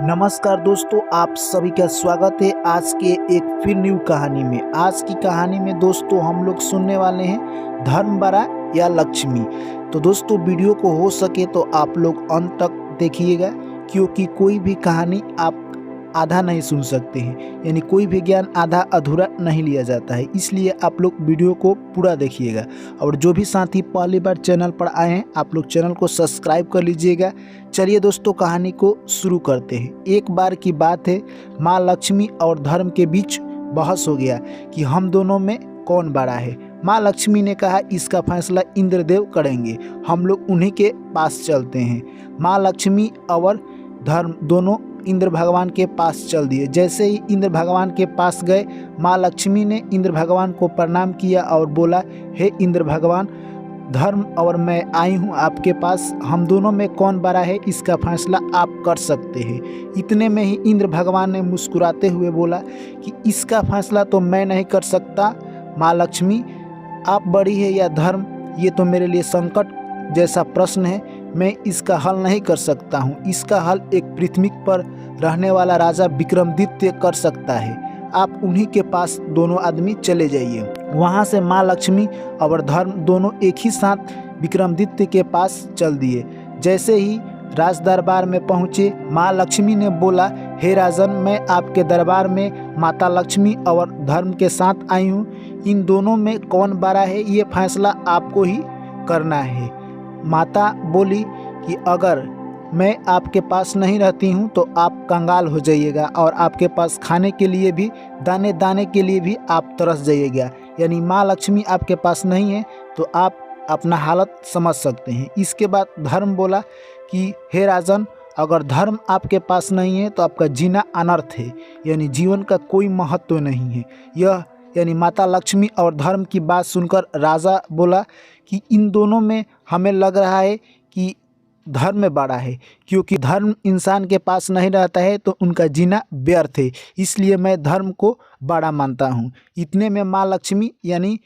नमस्कार दोस्तों, आप सभी का स्वागत है आज के एक फिर न्यू कहानी में। आज की कहानी में दोस्तों हम लोग सुनने वाले हैं धर्म बड़ा या लक्ष्मी। तो दोस्तों वीडियो को हो सके तो आप लोग अंत तक देखिएगा, क्योंकि कोई भी कहानी आप आधा नहीं सुन सकते हैं, यानी कोई भी ज्ञान आधा अधूरा नहीं लिया जाता है। इसलिए आप लोग वीडियो को पूरा देखिएगा। और जो भी साथी पहली बार चैनल पर आए हैं, आप लोग चैनल को सब्सक्राइब कर लीजिएगा। चलिए दोस्तों कहानी को शुरू करते हैं। एक बार की बात है, माँ लक्ष्मी और धर्म के बीच बहस हो गया कि हम दोनों में कौन बड़ा है। माँ लक्ष्मी ने कहा इसका फैसला इंद्रदेव करेंगे, हम लोग उन्हीं के पास चलते हैं। माँ लक्ष्मी और धर्म दोनों इंद्र भगवान के पास चल दिए। जैसे ही इंद्र भगवान के पास गए, माँ लक्ष्मी ने इंद्र भगवान को प्रणाम किया और बोला, हे इंद्र भगवान, धर्म और मैं आई हूँ आपके पास, हम दोनों में कौन बड़ा है इसका फैसला आप कर सकते हैं। इतने में ही इंद्र भगवान ने मुस्कुराते हुए बोला कि इसका फैसला तो मैं नहीं कर सकता माँ लक्ष्मी, आप बड़ी है या धर्म, ये तो मेरे लिए संकट जैसा प्रश्न है, मैं इसका हल नहीं कर सकता हूँ। इसका हल एक पृथ्वी पर रहने वाला राजा विक्रमादित्य कर सकता है। आप उन्हीं के पास दोनों आदमी चले जाइए। वहाँ से माँ लक्ष्मी और धर्म दोनों एक ही साथ विक्रमादित्य के पास चल दिए। जैसे ही राज दरबार में पहुँचे, माँ लक्ष्मी ने बोला, हे राजन, मैं आपके दरबार में माता लक्ष्मी और धर्म के साथ आई हूँ। इन दोनों में कौन बड़ा है ये फैसला आपको ही करना है। माता बोली कि अगर मैं आपके पास नहीं रहती हूँ तो आप कंगाल हो जाइएगा और आपके पास खाने के लिए भी, दाने दाने के लिए भी आप तरस जाइएगा। यानी माँ लक्ष्मी आपके पास नहीं है तो आप अपना हालत समझ सकते हैं। इसके बाद धर्म बोला कि हे राजन, अगर धर्म आपके पास नहीं है तो आपका जीना अनर्थ है, यानी जीवन का कोई महत्व नहीं है। यह यानी माता लक्ष्मी और धर्म की बात सुनकर राजा बोला कि इन दोनों में हमें लग रहा है कि धर्म में बड़ा है, क्योंकि धर्म इंसान के पास नहीं रहता है तो उनका जीना व्यर्थ है, इसलिए मैं धर्म को बड़ा मानता हूँ। इतने में माँ लक्ष्मी यानी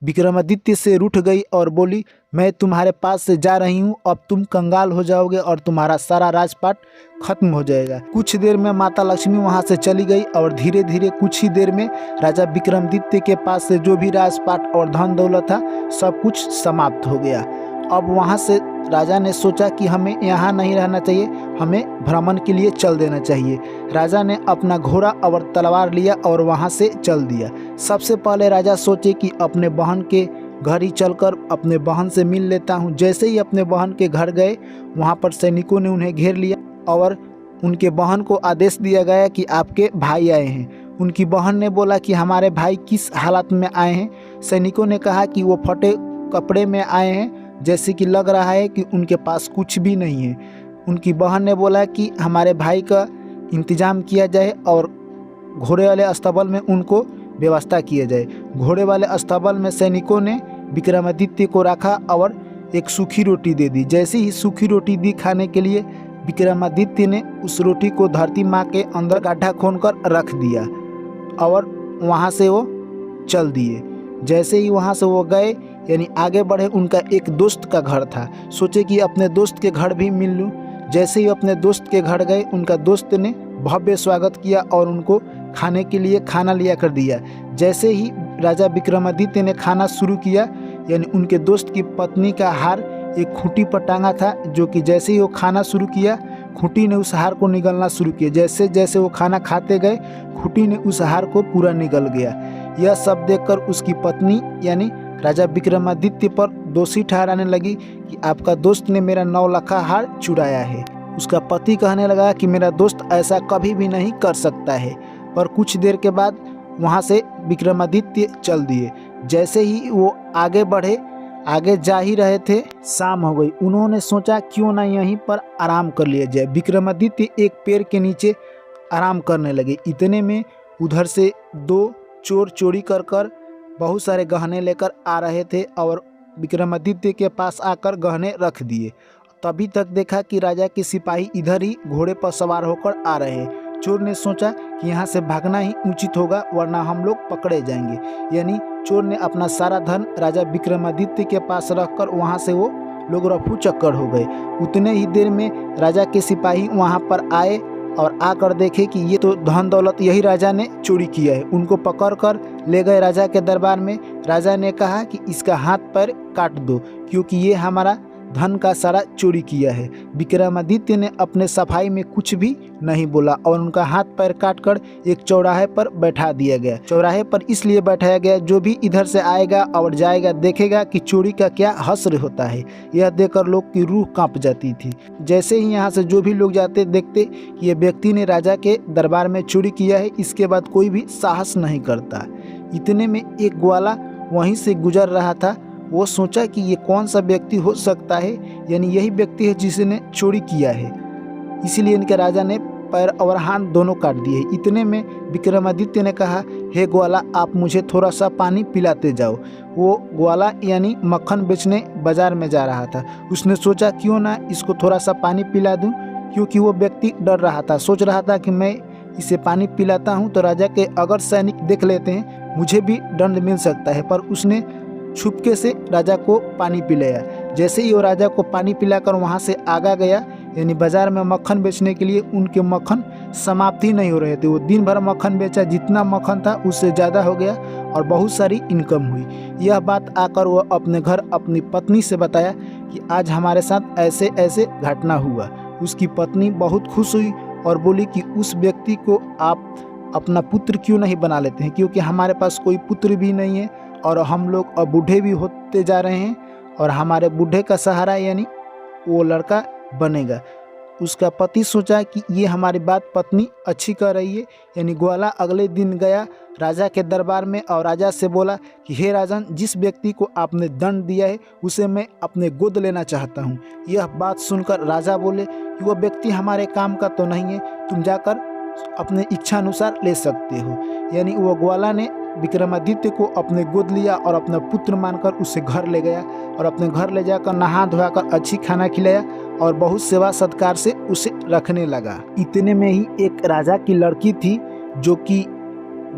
विक्रमादित्य से रूठ गई और बोली, मैं तुम्हारे पास से जा रही हूँ, अब तुम कंगाल हो जाओगे और तुम्हारा सारा राजपाट खत्म हो जाएगा। कुछ देर में माता लक्ष्मी वहाँ से चली गई और धीरे धीरे कुछ ही देर में राजा विक्रमादित्य के पास से जो भी राजपाट और धन दौलत था सब कुछ समाप्त हो गया। अब वहाँ से राजा ने सोचा कि हमें यहाँ नहीं रहना चाहिए, हमें भ्रमण के लिए चल देना चाहिए। राजा ने अपना घोड़ा और तलवार लिया और वहाँ से चल दिया। सबसे पहले राजा सोचे कि अपने बहन के घर ही चलकर अपने बहन से मिल लेता हूँ। जैसे ही अपने बहन के घर गए, वहाँ पर सैनिकों ने उन्हें घेर लिया और उनके बहन को आदेश दिया गया कि आपके भाई आए हैं। उनकी बहन ने बोला कि हमारे भाई किस हालत में आए हैं। सैनिकों ने कहा कि वो फटे कपड़े में आए हैं, जैसे कि लग रहा है कि उनके पास कुछ भी नहीं है। उनकी बहन ने बोला कि हमारे भाई का इंतजाम किया जाए और घोड़े वाले अस्तबल में उनको व्यवस्था किया जाए। घोड़े वाले अस्तबल में सैनिकों ने विक्रमादित्य को रखा और एक सूखी रोटी दे दी। जैसे ही सूखी रोटी दी खाने के लिए, विक्रमादित्य ने उस रोटी को धरती माँ के अंदर गड्ढा खोदकर रख दिया और वहाँ से वो चल दिए। जैसे ही वहाँ से वो गए यानी आगे बढ़े, उनका एक दोस्त का घर था। सोचे कि अपने दोस्त के घर भी मिल लूँ। जैसे ही अपने दोस्त के घर गए, उनका दोस्त ने भव्य स्वागत किया और उनको खाने के लिए खाना लिया कर दिया। जैसे ही राजा विक्रमादित्य ने खाना शुरू किया, यानी उनके दोस्त की पत्नी का हार एक खूंटी पर टांगा था, जो कि जैसे ही वो खाना शुरू किया, खूंटी ने उस हार को निगलना शुरू किया। जैसे जैसे वो खाना खाते गए, खूंटी ने उस हार को पूरा निगल गया। यह सब देखकर उसकी पत्नी यानी राजा विक्रमादित्य पर दोषी ठहराने लगी कि आपका दोस्त ने मेरा 9 लाख हार चुराया है। उसका पति कहने लगा कि मेरा दोस्त ऐसा कभी भी नहीं कर सकता है। पर कुछ देर के बाद वहाँ से विक्रमादित्य चल दिए। जैसे ही वो आगे बढ़े, आगे जा ही रहे थे, शाम हो गई। उन्होंने सोचा क्यों ना यहीं पर आराम कर लिया जाए। विक्रमादित्य एक पेड़ के नीचे आराम करने लगे। इतने में उधर से 2 चोर चोरी कर बहुत सारे गहने लेकर आ रहे थे और विक्रमादित्य के पास आकर गहने रख दिए। तभी तक देखा कि राजा के सिपाही इधर ही घोड़े पर सवार होकर आ रहे हैं। चोर ने सोचा कि यहाँ से भागना ही उचित होगा, वरना हम लोग पकड़े जाएंगे। यानी चोर ने अपना सारा धन राजा विक्रमादित्य के पास रखकर वहाँ से वो लोग रफू चक्कर हो गए। उतने ही देर में राजा के सिपाही वहाँ पर आए और आकर देखे कि ये तो धन दौलत यही राजा ने चोरी किया है। उनको पकड़कर ले गए राजा के दरबार में। राजा ने कहा कि इसका हाथ पैर काट दो, क्योंकि ये हमारा धन का सारा चोरी किया है। विक्रमादित्य ने अपने सफाई में कुछ भी नहीं बोला और उनका हाथ पैर काटकर एक चौराहे पर बैठा दिया गया। चौराहे पर इसलिए बैठाया गया, जो भी इधर से आएगा और जाएगा देखेगा कि चोरी का क्या हश्र होता है। यह देखकर लोग की रूह कांप जाती थी। जैसे ही यहाँ से जो भी लोग जाते देखते कि ये व्यक्ति ने राजा के दरबार में चोरी किया है, इसके बाद कोई भी साहस नहीं करता। इतने में एक ग्वाला वहीं से गुजर रहा था। वो सोचा कि ये कौन सा व्यक्ति हो सकता है, यानी यही व्यक्ति है जिसने चोरी किया है। इसीलिए इनके राजा ने पैर और हाथ दोनों काट दिए। इतने में विक्रमादित्य ने कहा, हे ग्वाला, आप मुझे थोड़ा सा पानी पिलाते जाओ। वो ग्वाला यानी मक्खन बेचने बाजार में जा रहा था। उसने सोचा क्यों ना इसको थोड़ा सा पानी पिला दूं, क्योंकि वो व्यक्ति डर रहा था। सोच रहा था कि मैं इसे पानी पिलाता हूं तो राजा के अगर सैनिक देख लेते हैं, मुझे भी दंड मिल सकता है। पर उसने छुपके से राजा को पानी पिलाया। जैसे ही वो राजा को पानी पिलाकर वहाँ से आगा गया, यानी बाजार में मक्खन बेचने के लिए, उनके मक्खन समाप्त ही नहीं हो रहे थे। वो दिन भर मक्खन बेचा, जितना मक्खन था उससे ज़्यादा हो गया और बहुत सारी इनकम हुई। यह बात आकर वो अपने घर अपनी पत्नी से बताया कि आज हमारे साथ ऐसे ऐसे घटना हुआ। उसकी पत्नी बहुत खुश हुई और बोली कि उस व्यक्ति को आप अपना पुत्र क्यों नहीं बना लेते हैं, क्योंकि हमारे पास कोई पुत्र भी नहीं है और हम लोग अब बूढ़े भी होते जा रहे हैं और हमारे बूढ़े का सहारा यानी वो लड़का बनेगा। उसका पति सोचा कि ये हमारी बात पत्नी अच्छी कर रही है। यानी ग्वाला अगले दिन गया राजा के दरबार में और राजा से बोला कि हे राजन, जिस व्यक्ति को आपने दंड दिया है उसे मैं अपने गोद लेना चाहता हूँ। यह बात सुनकर राजा बोले कि वह व्यक्ति हमारे काम का तो नहीं है, तुम जाकर अपने इच्छा अनुसार ले सकते हो। यानी वो ग्वाला ने विक्रमादित्य को अपने गोद लिया और अपना पुत्र मानकर उसे घर ले गया और अपने घर ले जाकर नहा धोकर अच्छी खाना खिलाया और बहुत सेवा सत्कार से उसे रखने लगा। इतने में ही एक राजा की लड़की थी जो कि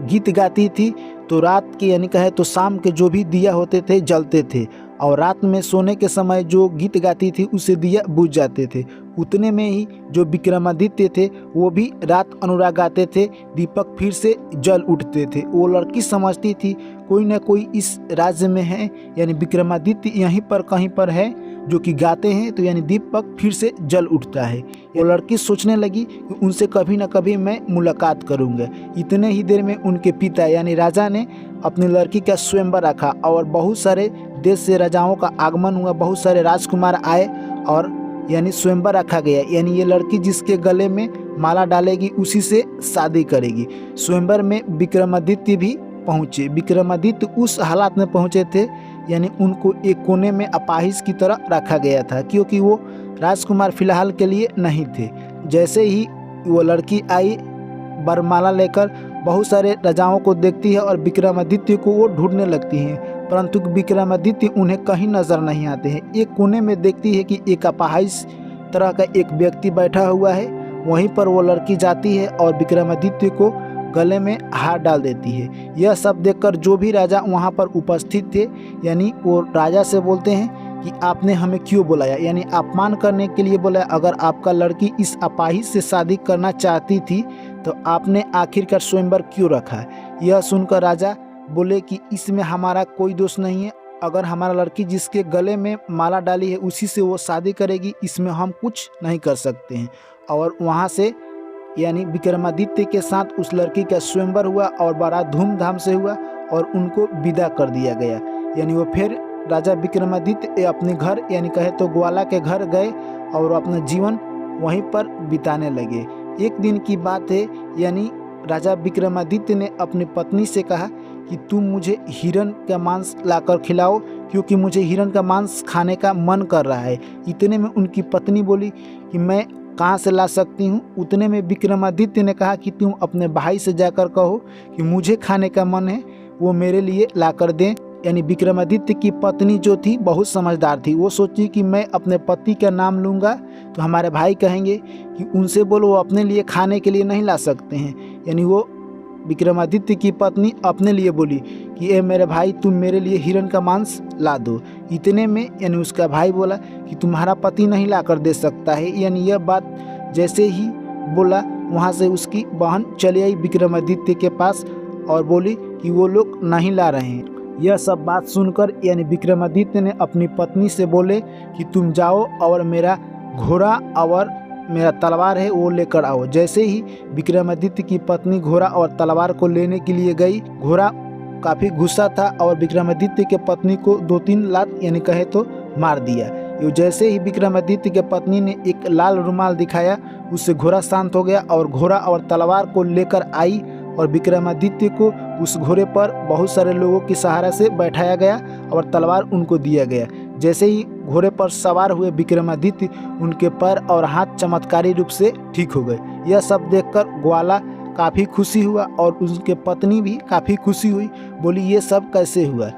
गीत गाती थी। तो रात के यानी कहे तो शाम के जो भी दिया होते थे जलते थे और रात में सोने के समय जो गीत गाती थी उसे दिया बुझ जाते थे। उतने में ही जो विक्रमादित्य थे वो भी रात अनुराग गाते थे, दीपक फिर से जल उठते थे। वो लड़की समझती थी कोई ना कोई इस राज्य में है, यानी विक्रमादित्य यहीं पर कहीं पर है जो कि गाते हैं, तो यानी दीपक फिर से जल उठता है। वो लड़की सोचने लगी कि उनसे कभी ना कभी मैं मुलाकात करूंगा। इतने ही देर में उनके पिता यानी राजा ने अपनी लड़की का स्वयंवर रखा और बहुत सारे देश से राजाओं का आगमन हुआ। बहुत सारे राजकुमार आए और यानी स्वयंवर रखा गया। यानी ये लड़की जिसके गले में माला डालेगी उसी से शादी करेगी। स्वयंवर में विक्रमादित्य भी पहुँचे। विक्रमादित्य उस हालात में पहुँचे थे यानी उनको एक कोने में अपाहिज की तरह रखा गया था, क्योंकि वो राजकुमार फिलहाल के लिए नहीं थे। जैसे ही वो लड़की आई वरमाला लेकर, बहुत सारे राजाओं को देखती है और विक्रमादित्य को वो ढूंढने लगती हैं, परंतु विक्रमादित्य उन्हें कहीं नजर नहीं आते हैं। एक कोने में देखती है कि एक अपाहिज तरह का एक व्यक्ति बैठा हुआ है। वहीं पर वो लड़की जाती है और विक्रमादित्य को गले में हाथ डाल देती है। यह सब देखकर जो भी राजा वहाँ पर उपस्थित थे यानी वो राजा से बोलते हैं कि आपने हमें क्यों बुलाया, यानी अपमान करने के लिए बुलाया। अगर आपका लड़की इस अपाहिज से शादी करना चाहती थी तो आपने आखिरकार स्वयंवर क्यों रखा। यह सुनकर राजा बोले कि इसमें हमारा कोई दोष नहीं है। अगर हमारा लड़की जिसके गले में माला डाली है उसी से वो शादी करेगी, इसमें हम कुछ नहीं कर सकते हैं। और वहाँ से यानी विक्रमादित्य के साथ उस लड़की का स्वयंवर हुआ और बड़ा धूमधाम से हुआ और उनको विदा कर दिया गया। यानी वो फिर राजा विक्रमादित्य अपने घर यानी कहे तो ग्वाला के घर गए और अपना जीवन वहीं पर बिताने लगे। एक दिन की बात है, यानी राजा विक्रमादित्य ने अपनी पत्नी से कहा कि तुम मुझे हिरण का मांस लाकर खिलाओ, क्योंकि मुझे हिरण का मांस खाने का मन कर रहा है। इतने में उनकी पत्नी बोली कि मैं कहाँ से ला सकती हूँ। उतने में विक्रमादित्य ने कहा कि तुम अपने भाई से जाकर कहो कि मुझे खाने का मन है, वो मेरे लिए लाकर दें। यानी विक्रमादित्य की पत्नी जो थी बहुत समझदार थी। वो सोची कि मैं अपने पति का नाम लूँगा तो हमारे भाई कहेंगे कि उनसे बोलो वो अपने लिए खाने के लिए नहीं ला सकते हैं। यानी वो विक्रमादित्य की पत्नी अपने लिए बोली कि ए मेरे भाई, तुम मेरे लिए हिरण का मांस ला दो। इतने में यानी उसका भाई बोला कि तुम्हारा पति नहीं ला कर दे सकता है। यानी यह बात जैसे ही बोला वहाँ से उसकी बहन चली आई विक्रमादित्य के पास और बोली कि वो लोग नहीं ला रहे हैं। यह सब बात सुनकर यानी विक्रमादित्य ने अपनी पत्नी से बोले कि तुम जाओ और मेरा घोड़ा और मेरा तलवार है वो लेकर आओ। जैसे ही विक्रमादित्य की पत्नी घोड़ा और तलवार को लेने के लिए गई, घोड़ा काफ़ी गुस्सा था और विक्रमादित्य के पत्नी को 2-3 लात यानी कहे तो मार दिया। जैसे ही विक्रमादित्य के पत्नी ने एक लाल रुमाल दिखाया, उससे घोड़ा शांत हो गया और घोड़ा और तलवार को लेकर आई और विक्रमादित्य को उस घोड़े पर बहुत सारे लोगों की सहारा से बैठाया गया और तलवार उनको दिया गया। जैसे ही घोड़े पर सवार हुए विक्रमादित्य, उनके पैर और हाथ चमत्कारी रूप से ठीक हो गए। यह सब देखकर ग्वाला काफ़ी खुशी हुआ और उसके पत्नी भी काफ़ी खुशी हुई। बोली ये सब कैसे हुआ।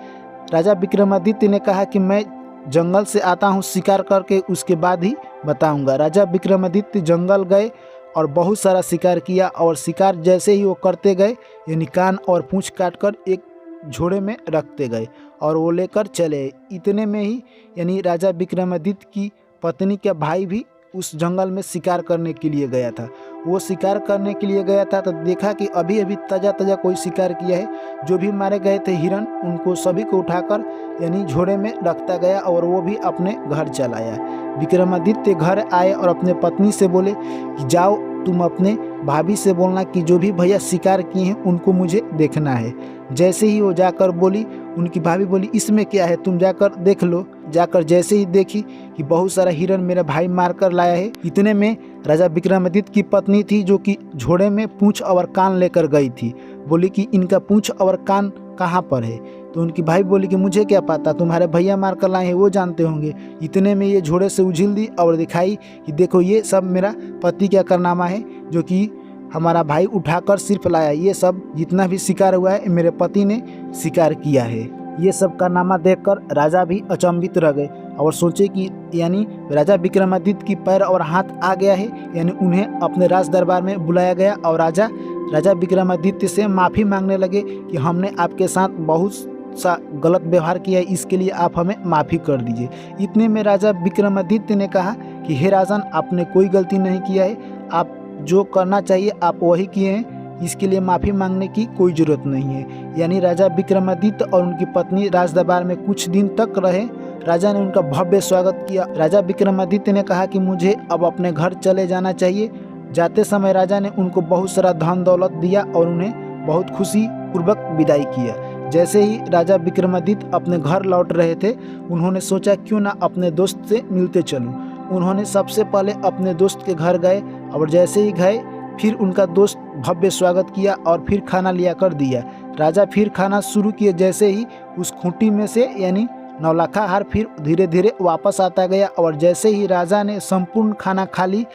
राजा विक्रमादित्य ने कहा कि मैं जंगल से आता हूँ शिकार करके, उसके बाद ही बताऊंगा। राजा विक्रमादित्य जंगल गए और बहुत सारा शिकार किया और शिकार जैसे ही वो करते गए यानी कान और पूंछ काटकर एक झोड़े में रखते गए और वो लेकर चले। इतने में ही यानी राजा विक्रमादित्य की पत्नी का भाई भी उस जंगल में शिकार करने के लिए गया था। वो शिकार करने के लिए गया था तो देखा कि अभी अभी ताज़ा ताज़ा कोई शिकार किया है। जो भी मारे गए थे हिरन, उनको सभी को उठाकर यानी झोड़े में रखता गया और वो भी अपने घर चला आया। विक्रमादित्य घर आए और अपने पत्नी से बोले कि जाओ तुम अपने भाभी से बोलना कि जो भी भैया शिकार किए हैं उनको मुझे देखना है। जैसे ही वो जाकर बोली, उनकी भाभी बोली इसमें क्या है, तुम जाकर देख लो। जाकर जैसे ही देखी कि बहुत सारा हिरन मेरा भाई मार कर लाया है। इतने में राजा विक्रमादित्य की पत्नी थी जो कि झोड़े में पूंछ और कान लेकर गई थी। बोली कि इनका पूंछ और कान कहाँ पर है। तो उनकी भाई बोली कि मुझे क्या पता, तुम्हारे भैया मार कर लाए हैं, वो जानते होंगे। इतने में ये झोड़े से उछल दी और दिखाई कि देखो ये सब मेरा पति का कारनामा है जो कि हमारा भाई उठाकर सिर्फ लाया। ये सब जितना भी शिकार हुआ है मेरे पति ने शिकार किया है। ये सब कारनामा देखकर राजा भी अचंभित रह गए और सोचे कि यानी राजा विक्रमादित्य की पैर और हाथ आ गया है, यानी उन्हें अपने राज दरबार में बुलाया गया और राजा विक्रमादित्य से माफ़ी मांगने लगे कि हमने आपके साथ बहुत सा गलत व्यवहार किया है, इसके लिए आप हमें माफ़ी कर दीजिए। इतने में राजा विक्रमादित्य ने कहा कि हे राजन, आपने कोई गलती नहीं किया है, आप जो करना चाहिए आप वही किए हैं, इसके लिए माफ़ी मांगने की कोई ज़रूरत नहीं है। यानी राजा विक्रमादित्य और उनकी पत्नी राज दरबार में कुछ दिन तक रहे। राजा ने उनका भव्य स्वागत किया। राजा विक्रमादित्य ने कहा कि मुझे अब अपने घर चले जाना चाहिए। जाते समय राजा ने उनको बहुत सारा धन दौलत दिया और उन्हें बहुत खुशी पूर्वक विदाई किया। जैसे ही राजा विक्रमादित्य अपने घर लौट रहे थे, उन्होंने सोचा क्यों ना अपने दोस्त से मिलते चलूं। उन्होंने सबसे पहले अपने दोस्त के घर गए और जैसे ही गए फिर उनका दोस्त भव्य स्वागत किया और फिर खाना लिया कर दिया। राजा फिर खाना शुरू किए। जैसे ही उस खूंटी में से यानी नौलखा हार फिर धीरे धीरे वापस आता गया और जैसे ही राजा ने संपूर्ण खाना खा ली,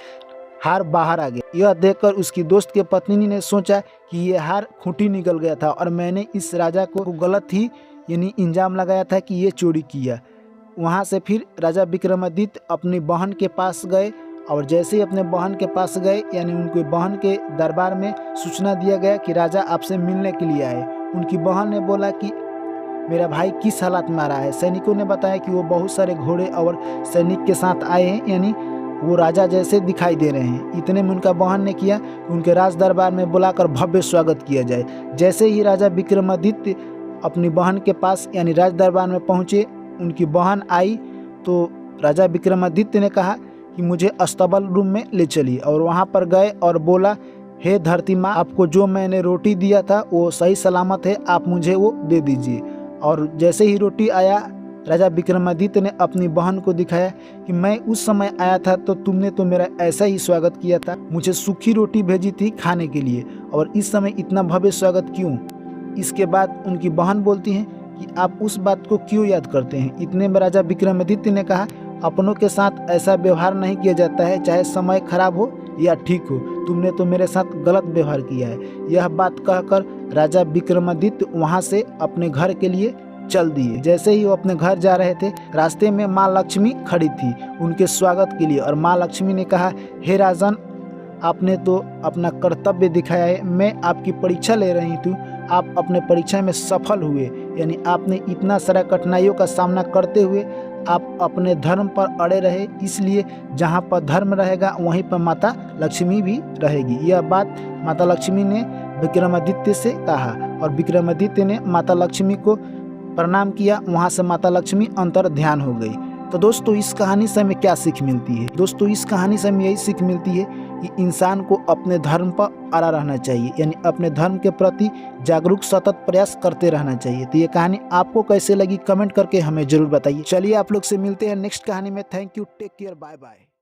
हार बाहर आ गया। यह देखकर उसकी दोस्त के पत्नी ने सोचा कि ये हार खूंटी निकल गया था और मैंने इस राजा को गलत ही यानी इल्जाम लगाया था कि ये चोरी किया। वहाँ से फिर राजा विक्रमादित्य अपनी बहन के पास गए और जैसे ही अपने बहन के पास गए यानी उनके बहन के दरबार में सूचना दिया गया कि राजा आपसे मिलने के लिए आए। उनकी बहन ने बोला कि मेरा भाई किस हालत में आ रहा है। सैनिकों ने बताया कि वो बहुत सारे घोड़े और सैनिक के साथ आए हैं, यानी वो राजा जैसे दिखाई दे रहे हैं। इतने में उनका बहन ने किया उनके राज दरबार में बुलाकर भव्य स्वागत किया जाए। जैसे ही राजा विक्रमादित्य अपनी बहन के पास यानी राज दरबार में पहुँचे, उनकी बहन आई तो राजा विक्रमादित्य ने कहा कि मुझे अस्तबल रूम में ले चलिए और वहाँ पर गए और बोला, हे धरती माँ, आपको जो मैंने रोटी दिया था वो सही सलामत है, आप मुझे वो दे दीजिए। और जैसे ही रोटी आया, राजा विक्रमादित्य ने अपनी बहन को दिखाया कि मैं उस समय आया था तो तुमने तो मेरा ऐसा ही स्वागत किया था, मुझे सूखी रोटी भेजी थी खाने के लिए और इस समय इतना भव्य स्वागत क्यों। इसके बाद उनकी बहन बोलती हैं कि आप उस बात को क्यों याद करते हैं। इतने में राजा विक्रमादित्य ने कहा, अपनों के साथ ऐसा व्यवहार नहीं किया जाता है, चाहे समय खराब हो या ठीक हो, तुमने तो मेरे साथ गलत व्यवहार किया है। यह बात कहकर राजा विक्रमादित्य वहां से अपने घर के लिए चल दिए। जैसे ही वो अपने घर जा रहे थे, रास्ते में माँ लक्ष्मी खड़ी थी उनके स्वागत के लिए और माँ लक्ष्मी ने कहा, हे राजन, आपने तो अपना कर्तव्य दिखाया है, मैं आपकी परीक्षा ले रही थी, आप अपने परीक्षा में सफल हुए, यानी आपने इतना सारा कठिनाइयों का सामना करते हुए आप अपने धर्म पर अड़े रहे, इसलिए जहाँ पर धर्म रहेगा वहीं पर माता लक्ष्मी भी रहेगी। यह बात माता लक्ष्मी ने विक्रमादित्य से कहा और विक्रमादित्य ने माता लक्ष्मी को प्रणाम किया। वहाँ से माता लक्ष्मी अंतर ध्यान हो गई। तो दोस्तों इस कहानी से हमें क्या सीख मिलती है? दोस्तों इस कहानी से हमें यही सीख मिलती है कि इंसान को अपने धर्म पर अड़ा रहना चाहिए, यानी अपने धर्म के प्रति जागरूक सतत प्रयास करते रहना चाहिए। तो ये कहानी आपको कैसे लगी कमेंट करके हमें जरूर बताइए। चलिए आप लोग से मिलते हैं नेक्स्ट कहानी में। Thank you, take care, bye bye.